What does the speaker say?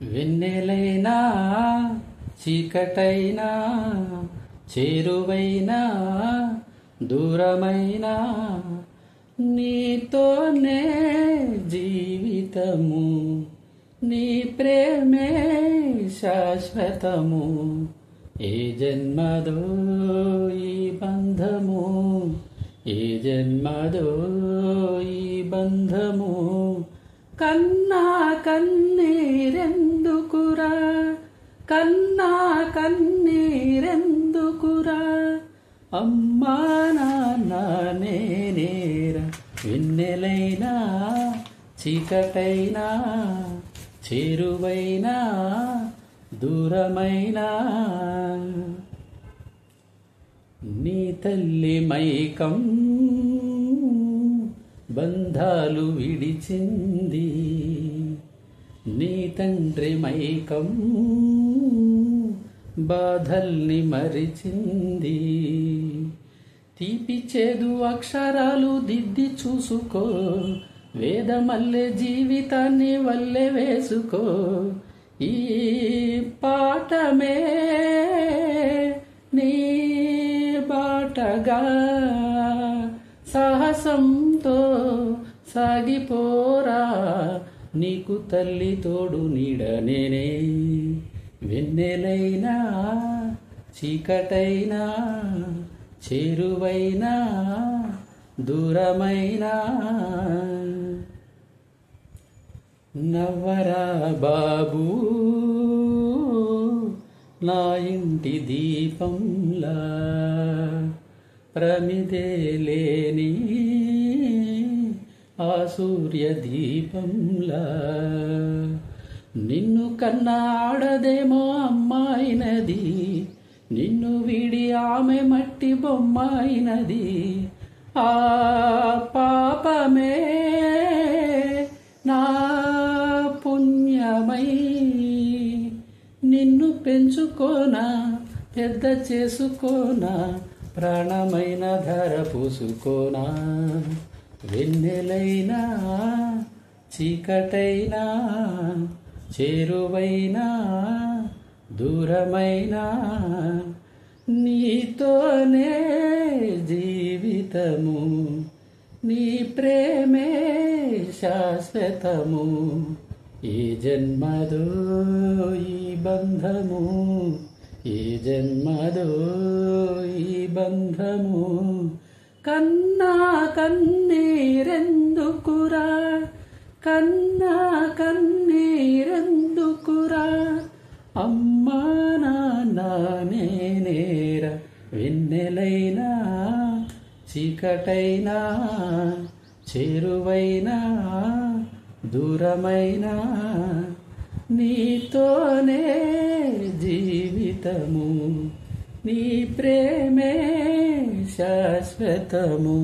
వెన్నెలైనా చీకటైనా చేరువైనా దూరమైనా నీతోనే జీవితము, నీ ప్రేమే శాశ్వతము. ఏ జన్మదో ఈ బంధము, ఏ జన్మదో ఈ బంధము. కన్నా కన్నీరెందుకురా, కన్నా కన్నీరెందుకురా, అమ్మా నాన్న నేనేరా. వెన్నెలైనా చీకటైనా చేరువైనా దూరమైనా నీ తల్లి మైకం బంధాలు విడిచింది, నీ తండ్రి మైకం బాధల్ని మరిచింది. తీపి చేదు అక్షరాలు దిద్ది చూసుకో, వేదమల్లె జీవితాన్ని వల్లె వేసుకో. ఈ పాఠమే నీ బాటగా సాహసంతో సాగిపోరా, నీకు తల్లి తోడు నీడ నేనే. వెన్నెలైనా చీకటైనా చేరువైనా దూరమైనా నవ్వరా బాబూ నా ఇంటి దీపంలా, ప్రమిదే లేని ఆ సూర్య దీపంలా. నిన్ను కన్నా ఆడదేమో అమ్మాయినది, నిన్ను వీడి ఆమె మట్టి బొమ్మాయినది. ఆ పాపమే నా పుణ్యమై నిన్ను పెంచుకోనా, పెద్ద చేసుకోనా, ప్రాణమైన ధర పూసుకోనా. వెన్నెలైనా చీకటైనా చేరువైనా దూరమైనా నీతోనే జీవితము, నీ ప్రేమే శాశ్వతము. ఏ జన్మదో ఈ బంధము, ఏ జన్మదో ఈ బంధము. కన్నా కన్నీరెందుకురా, కన్నా కన్నీరెందుకురా, అమ్మా నాన్న నేనేరా. వెన్నెలైనా చీకటైనా చేరువైనా దూరమైనా నీతోనే జీవితము, నీ ప్రేమే శాశ్వతము.